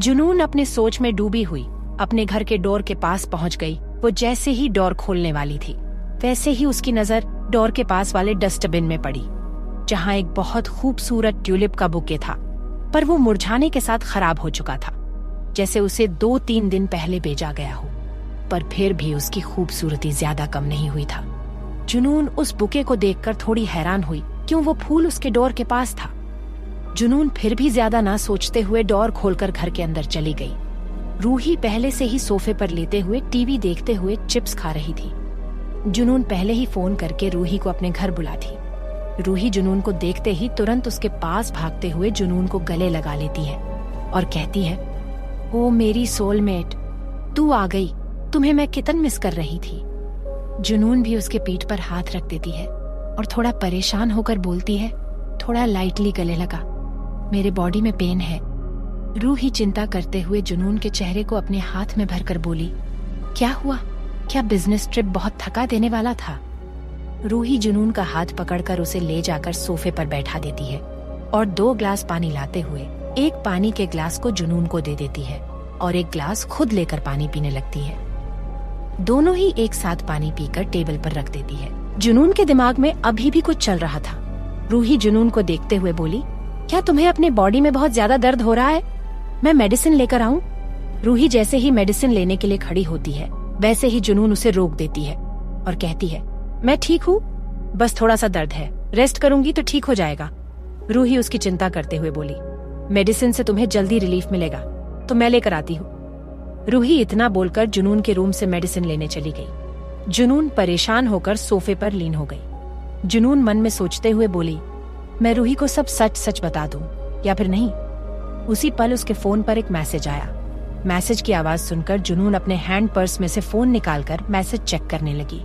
जुनून अपने सोच में डूबी हुई अपने घर के डोर के पास पहुंच गई। वो जैसे ही डोर खोलने वाली थी वैसे ही उसकी नजर डोर के पास वाले डस्टबिन में पड़ी, जहां एक बहुत खूबसूरत ट्यूलिप का बुके था, पर वो मुरझाने के साथ खराब हो चुका था, जैसे उसे 2-3 दिन पहले भेजा गया हो। पर फिर भी उसकी खूबसूरती ज्यादा कम नहीं हुई था। जुनून उस बुके को देखकर थोड़ी हैरान हुई, क्यों वो फूल उसके डोर के पास था। जुनून फिर भी ज्यादा ना सोचते हुए डोर खोलकर घर के अंदर चली गई। रूही पहले से ही सोफे पर लेटे हुए टीवी देखते हुए चिप्स खा रही थी। जुनून पहले ही फोन करके रूही को अपने घर बुला थी। रूही जुनून को देखते ही तुरंत उसके पास भागते हुए जुनून को गले लगा लेती है और कहती है, ओ मेरी सोलमेट, तू आ गई, तुम्हें मैं कितन मिस कर रही थी। जुनून भी उसके पीठ पर हाथ रख देती है और थोड़ा परेशान होकर बोलती है, थोड़ा लाइटली गले लगा, मेरे बॉडी में पेन है। रूही चिंता करते हुए जुनून के चेहरे को अपने हाथ में भरकर बोली, क्या हुआ? क्या बिजनेस ट्रिप बहुत थका देने वाला था? रूही जुनून का हाथ पकड़कर उसे ले जाकर सोफे पर बैठा देती है और 2 ग्लास पानी लाते हुए एक पानी के ग्लास को जुनून को दे देती है और एक ग्लास खुद लेकर पानी पीने लगती है। दोनों ही एक साथ पानी पीकर टेबल पर रख देती है। जुनून के दिमाग में अभी भी कुछ चल रहा था। रूही जुनून को देखते हुए बोली, क्या तुम्हें अपने बॉडी में बहुत ज्यादा दर्द हो रहा है? मैं मेडिसिन लेकर आऊं? रूही जैसे ही मेडिसिन लेने के लिए खड़ी होती है वैसे ही जुनून उसे रोक देती है और कहती है, मैं ठीक हूँ, बस थोड़ा सा दर्द है, रेस्ट करूंगी तो ठीक हो जाएगा। रूही उसकी चिंता करते हुए बोली, मेडिसिन से तुम्हें जल्दी रिलीफ मिलेगा, तो मैं लेकर आती हूँ। रूही इतना बोलकर जुनून के रूम से मेडिसिन लेने चली गई। जुनून परेशान होकर सोफे पर लीन हो गई। जुनून मन में सोचते हुए बोली, मैं रूही को सब सच सच बता दूं या फिर नहीं। उसी पल उसके फोन पर एक मैसेज आया। मैसेज की आवाज सुनकर जुनून अपने हैंड पर्स में से फोन निकालकर मैसेज चेक करने लगी।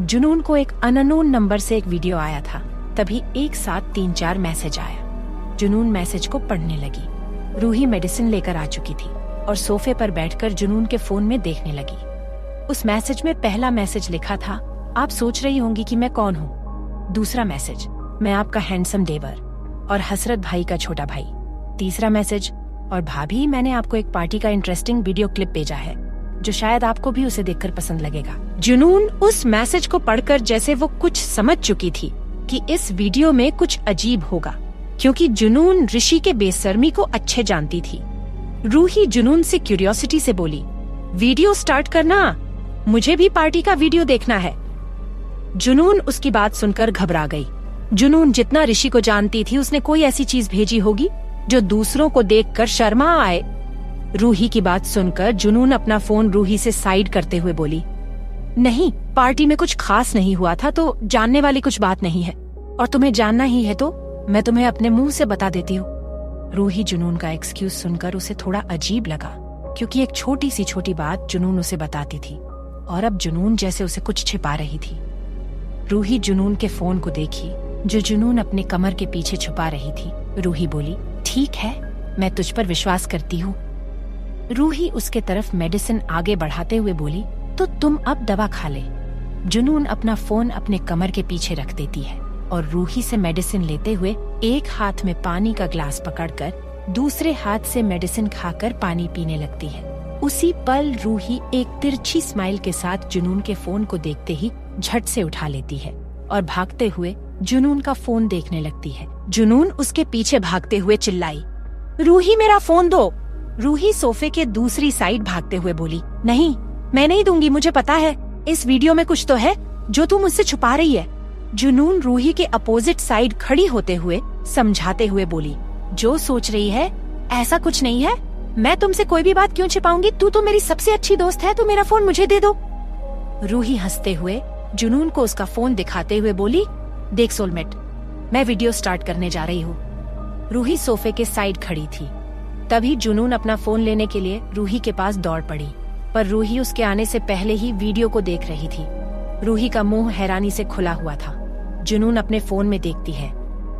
जुनून को एक अननोन नंबर से एक वीडियो आया था। तभी एक साथ 3-4 मैसेज आया। जुनून मैसेज को पढ़ने लगी। रूही मेडिसिन लेकर आ चुकी थी और सोफे पर बैठकर जुनून के फोन में देखने लगी। उस मैसेज में पहला मैसेज लिखा था, आप सोच रही होंगी कि मैं कौन हूँ। दूसरा मैसेज, मैं आपका हैंडसम देवर और हसरत भाई का छोटा भाई। तीसरा मैसेज, और भाभी, मैंने आपको एक पार्टी का इंटरेस्टिंग वीडियो क्लिप भेजा है जो शायद आपको भी उसे देखकर पसंद लगेगा। जुनून उस मैसेज को पढ़कर जैसे वो कुछ समझ चुकी थी कि इस वीडियो में कुछ अजीब होगा, क्योंकि जुनून ऋषि के बेशर्मी को अच्छे जानती थी। रूही जुनून से क्यूरियोसिटी से बोली, वीडियो स्टार्ट करना, मुझे भी पार्टी का वीडियो देखना है। जुनून उसकी बात सुनकर घबरा गई। जुनून जितना ऋषि को जानती थी उसने कोई ऐसी चीज भेजी होगी जो दूसरों को देखकर शर्मा आए। रूही की बात सुनकर जुनून अपना फोन रूही से साइड करते हुए बोली, नहीं, पार्टी में कुछ खास नहीं हुआ था, तो जानने वाली कुछ बात नहीं है, और तुम्हें जानना ही है तो मैं तुम्हें अपने मुंह से बता देती हूँ। रूही जुनून का एक्सक्यूज सुनकर उसे थोड़ा अजीब लगा, क्योंकि एक छोटी सी छोटी बात जुनून उसे बताती थी और अब जुनून जैसे उसे कुछ छिपा रही थी। रूही जुनून के फोन को देखी जो जुनून अपने कमर के पीछे छुपा रही थी। रूही बोली, ठीक है, मैं तुझ पर विश्वास करती हूँ। रूही उसके तरफ मेडिसिन आगे बढ़ाते हुए बोली, तो तुम अब दवा खा ले। जुनून अपना फोन अपने कमर के पीछे रख देती है और रूही से मेडिसिन लेते हुए एक हाथ में पानी का ग्लास पकड़कर दूसरे हाथ से मेडिसिन खाकर पानी पीने लगती है। उसी पल रूही एक तिरछी स्माइल के साथ जुनून के फोन को देखते ही झट से उठा लेती है और भागते हुए जुनून का फोन देखने लगती है। जुनून उसके पीछे भागते हुए चिल्लाई, रूही मेरा फोन दो। रूही सोफे के दूसरी साइड भागते हुए बोली, नहीं, मैं नहीं दूंगी, मुझे पता है इस वीडियो में कुछ तो है जो तू मुझसे छुपा रही है। जुनून रूही के अपोजिट साइड खड़ी होते हुए समझाते हुए बोली, जो सोच रही है ऐसा कुछ नहीं है, मैं तुमसे कोई भी बात क्यों छिपाऊंगी, तू तो मेरी सबसे अच्छी दोस्त है, तो मेरा फोन मुझे दे दो। रूही हंसते हुए जुनून को उसका फोन दिखाते हुए बोली, देख सोलमेट, मैं वीडियो स्टार्ट करने जा रही हूँ। रूही सोफे के साइड खड़ी थी। तभी जुनून अपना फोन लेने के लिए रूही के पास दौड़ पड़ी, पर रूही उसके आने से पहले ही वीडियो को देख रही थी। रूही का मुंह हैरानी से खुला हुआ था। जुनून अपने फोन में देखती है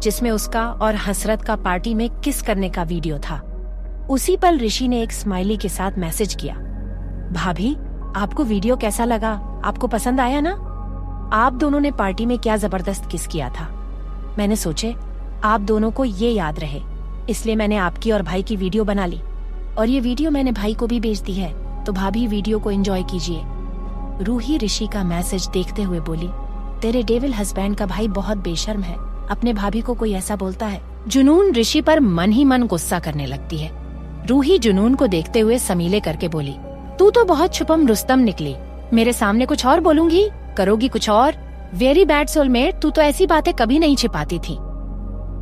जिसमें उसका और हसरत का पार्टी में किस करने का वीडियो था। उसी पल ऋषि ने एक स्माइली के साथ मैसेज किया, भाभी, आपको वीडियो कैसा लगा, आपको पसंद आया ना? आप दोनों ने पार्टी में क्या जबरदस्त किस किया था। मैंने सोचे आप दोनों को ये याद रहे, इसलिए मैंने आपकी और भाई की वीडियो बना ली। और ये वीडियो मैंने भाई को भी भेज दी है, तो भाभी वीडियो को एंजॉय कीजिए। रूही ऋषि का मैसेज देखते हुए बोली, तेरे डेविल हस्बैंड का भाई बहुत बेशर्म है, अपने भाभी को कोई ऐसा बोलता है। जुनून ऋषि पर मन ही मन गुस्सा करने लगती है। रूही जुनून को देखते हुए समीले करके बोली, तू तो बहुत छुपम रुस्तम निकली, मेरे सामने कुछ और बोलूंगी, करोगी कुछ और। वेरी बैड सोलमेट, तू तो ऐसी बातें कभी नहीं छिपाती थी।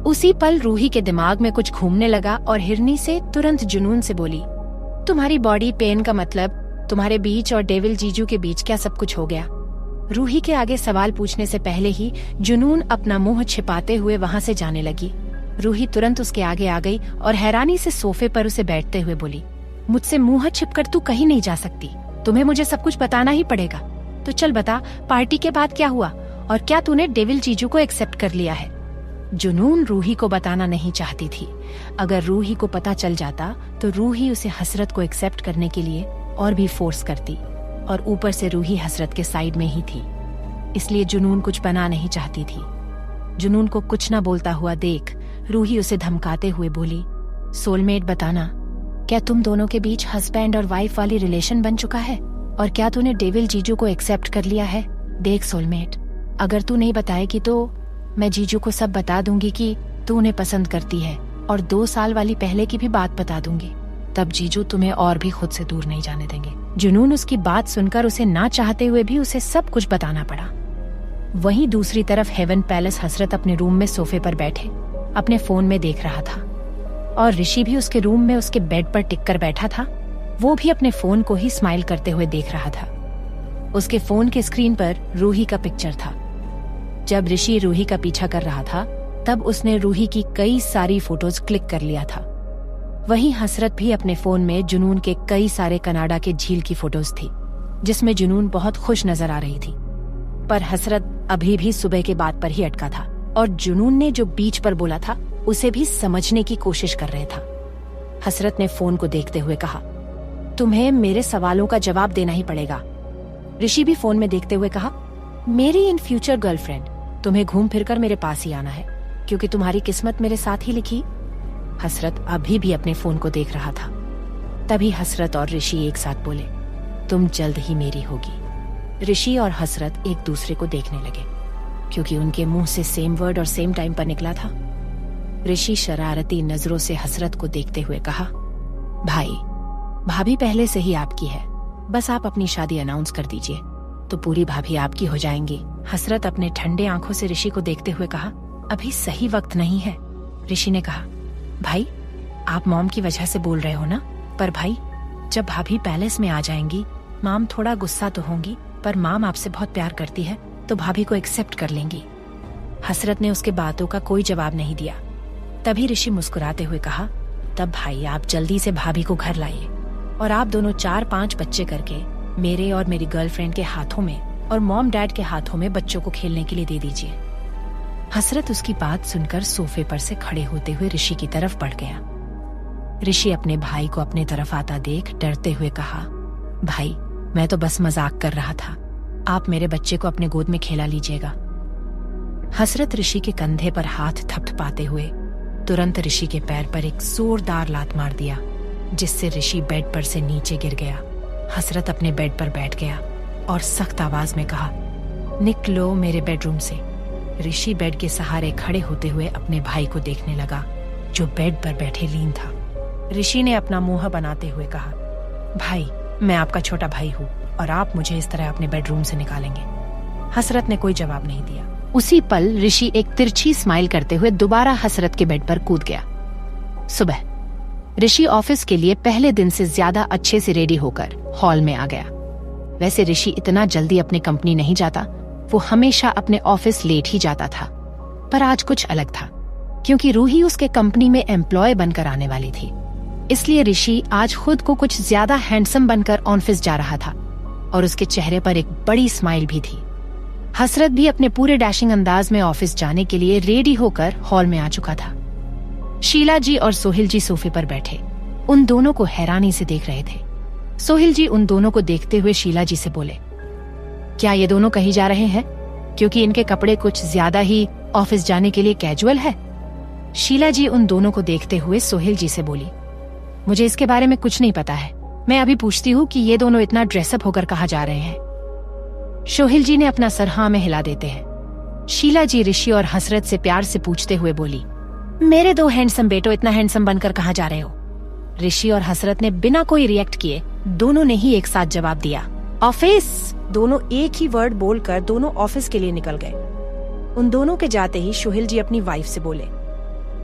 उसी पल रूही के दिमाग में कुछ घूमने लगा और हिरनी से तुरंत जुनून से बोली, तुम्हारी बॉडी पेन का मतलब तुम्हारे बीच और डेविल जीजू के बीच क्या सब कुछ हो गया। रूही के आगे सवाल पूछने से पहले ही जुनून अपना मुंह छिपाते हुए वहाँ से जाने लगी। रूही तुरंत उसके आगे आ गई और हैरानी से सोफे पर उसे बैठते हुए बोली, मुझसे मुंह छिपकर तू कहीं नहीं जा सकती, तुम्हें मुझे सब कुछ बताना ही पड़ेगा। तो चल बता, पार्टी के बाद क्या हुआ और क्या तूने डेविल जीजू को एक्सेप्ट कर लिया है। जुनून रूही को बताना नहीं चाहती थी। अगर रूही को पता चल जाता तो रूही उसे हसरत को एक्सेप्ट करने के लिए और भी फोर्स करती, और ऊपर से रूही हसरत के साइड में ही थी, इसलिए जुनून कुछ बना नहीं चाहती थी। जुनून को कुछ न बोलता हुआ देख रूही उसे धमकाते हुए बोली, सोलमेट बताना, क्या तुम दोनों के बीच हस्बैंड और वाइफ वाली रिलेशन बन चुका है, और क्या तूने डेविल जीजू को एक्सेप्ट कर लिया है। देख सोलमेट, अगर तू नहीं बताएगी तो मैं जीजू को सब बता दूंगी कि तू उन्हें पसंद करती है, और 2 साल वाली पहले की भी बात बता दूंगी। तब जीजू तुम्हें और भी खुद से दूर नहीं जाने देंगे। जुनून उसकी बात सुनकर उसे ना चाहते हुए भी उसे सब कुछ बताना पड़ा। वहीं दूसरी तरफ हेवन पैलेस हसरत अपने रूम में सोफे पर बैठे अपने फोन में देख रहा था, और ऋषि भी उसके रूम में उसके बेड पर टिक कर बैठा था। वो भी अपने फोन को ही स्माइल करते हुए देख रहा था। उसके फोन के स्क्रीन पर रूही का पिक्चर था। जब ऋषि रूही का पीछा कर रहा था तब उसने रूही की कई सारी फोटोज क्लिक कर लिया था। वहीं हसरत भी अपने फोन में जुनून के कई सारे कनाडा के झील की फोटोज थी, जिसमें जुनून बहुत खुश नजर आ रही थी। पर हसरत अभी भी सुबह के बाद पर ही अटका था, और जुनून ने जो बीच पर बोला था उसे भी समझने की कोशिश कर रहे था। हसरत ने फोन को देखते हुए कहा, तुम्हें मेरे सवालों का जवाब देना ही पड़ेगा। ऋषि भी फोन में देखते हुए कहा, मेरी इन फ्यूचर गर्लफ्रेंड, तुम्हें घूम फिरकर मेरे पास ही आना है, क्योंकि तुम्हारी किस्मत मेरे साथ ही लिखी। हसरत अभी भी अपने फोन को देख रहा था। तभी हसरत और ऋषि एक साथ बोले, तुम जल्द ही मेरी होगी। ऋषि और हसरत एक दूसरे को देखने लगे, क्योंकि उनके मुंह से सेम वर्ड और सेम टाइम पर निकला था। ऋषि शरारती नजरों से हसरत को देखते हुए कहा, भाई, भाभी पहले से ही आपकी है, बस आप अपनी शादी अनाउंस कर दीजिए तो पूरी भाभी आपकी हो जाएंगी। हसरत अपने ठंडे आंखों से ऋषि को देखते हुए कहा, अभी सही वक्त नहीं है। ऋषि ने कहा, भाई, आप मॉम की वजह से बोल रहे हो ना, पर भाई, जब भाभी पैलेस में आ जाएंगी, माम थोड़ा गुस्सा तो होंगी, पर माम आपसे बहुत प्यार करती है तो भाभी को एक्सेप्ट कर लेंगी। हसरत ने उसके बातों का कोई जवाब नहीं दिया। तभी ऋषि मुस्कुराते हुए कहा, तब भाई आप जल्दी से भाभी को घर लाइए, और आप दोनों 4-5 बच्चे करके मेरे और मेरी गर्लफ्रेंड के हाथों में और मॉम डैड के हाथों में बच्चों को खेलने के लिए दे दीजिए। हसरत उसकी बात सुनकर सोफे पर से खड़े होते हुए ऋषि की तरफ बढ़ गया। ऋषि अपने भाई को अपने तरफ आता देख डरते हुए कहा, भाई, मैं तो बस मजाक कर रहा था, आप मेरे बच्चे को अपने गोद में खेला लीजिएगा। हसरत ऋषि के कंधे पर हाथ थपथपाते हुए तुरंत ऋषि के पैर पर एक जोरदार लात मार दिया, जिससे ऋषि बेड पर से नीचे गिर गया। हसरत अपने बेड पर बैठ गया और सख्त आवाज में कहा, निकलो मेरे बेडरूम से। ऋषि बेड के सहारे खड़े होते हुए अपने भाई को देखने लगा, जो बेड पर बैठे लीन था। ऋषि ने अपना मुंह बनाते हुए कहा, भाई, मैं आपका छोटा भाई हूँ और आप मुझे इस तरह अपने बेडरूम से निकालेंगे। हसरत ने कोई जवाब नहीं दिया। उसी पल ऋषि एक तिरछी स्माइल करते हुए दोबारा हसरत के बेड पर कूद गया। सुबह ऋषि ऑफिस के लिए पहले दिन से ज्यादा अच्छे से रेडी होकर हॉल में आ गया। वैसे ऋषि इतना जल्दी अपने कंपनी नहीं जाता, वो हमेशा अपने ऑफिस लेट ही जाता था, पर आज कुछ अलग था, क्योंकि रूही उसके कंपनी में एम्प्लॉय बनकर आने वाली थी। इसलिए ऋषि आज खुद को कुछ ज्यादा हैंडसम बनकर ऑफिस जा रहा था, और उसके चेहरे पर एक बड़ी स्माइल भी थी। हसरत भी अपने पूरे डैशिंग अंदाज में ऑफिस जाने के लिए रेडी होकर हॉल में आ चुका था। शीला जी और सोहिल जी सोफे पर बैठे उन दोनों को हैरानी से देख रहे थे। सोहिल जी उन दोनों को देखते हुए शीला जी से बोले, क्या ये दोनों कहीं जा रहे हैं, क्योंकि इनके कपड़े कुछ ज्यादा ही ऑफिस जाने के लिए कैजुअल है। शीला जी उन दोनों को देखते हुए सोहिल जी से बोली, मुझे इसके बारे में कुछ नहीं पता है। मैं अभी पूछती हूँ कि ये दोनों इतना ड्रेसअप होकर कहाँ जा रहे हैं। सोहिल जी ने अपना सर हाँ में हिला देते हैं। शीला जी ऋषि और हसरत से प्यार से पूछते हुए बोली, मेरे दो हैंडसम बेटो इतना हैंडसम बनकर कहाँ जा रहे हो? ऋषि और हसरत ने बिना कोई रिएक्ट किए दोनों ने ही एक साथ जवाब दिया, ऑफिस। दोनों एक ही वर्ड बोलकर दोनों ऑफिस के लिए निकल गए। उन दोनों के जाते ही सोहिल जी अपनी वाइफ से बोले,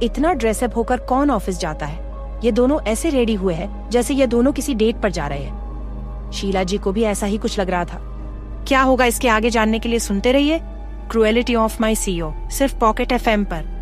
इतना ड्रेसअप होकर कौन ऑफिस जाता है? ये दोनों ऐसे रेडी हुए हैं जैसे ये दोनों किसी डेट पर जा रहे हैं। शीला जी को भी ऐसा ही कुछ लग रहा था। क्या होगा इसके आगे जानने के लिए सुनते रहिए क्रुएलिटी ऑफ माई CEO, सिर्फ पॉकेट FM पर।